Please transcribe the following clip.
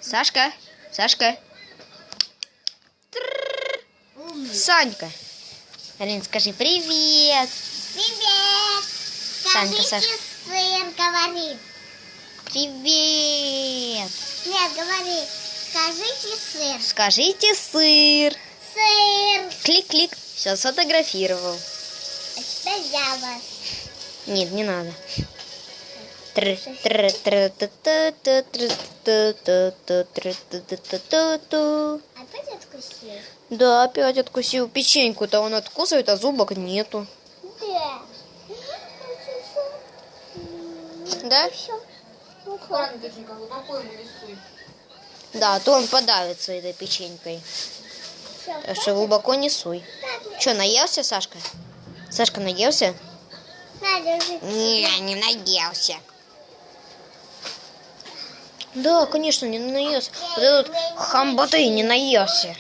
Сашка, Сашка. Санька. Алин, скажи привет. Привет. Санька, Скажите, Саш. сыр говорит. Привет. Нет, говори. Скажите сыр. Скажите сыр. Сыр. Клик-клик. Все, сфотографировал. А теперь я вас. Нет, не надо. Опять откусил? Да, опять откусил. Печеньку-то он откусывает, а зубок нету. Да. Да? Все. Правильно, доченька, глубоко ему рисуй. Да, а то он подавится этой печенькой. Так что глубоко не суй. Че, наелся, Сашка? Сашка наелся? Не наелся. Да, конечно, не наелся. Вот этот хамбаты не наелся.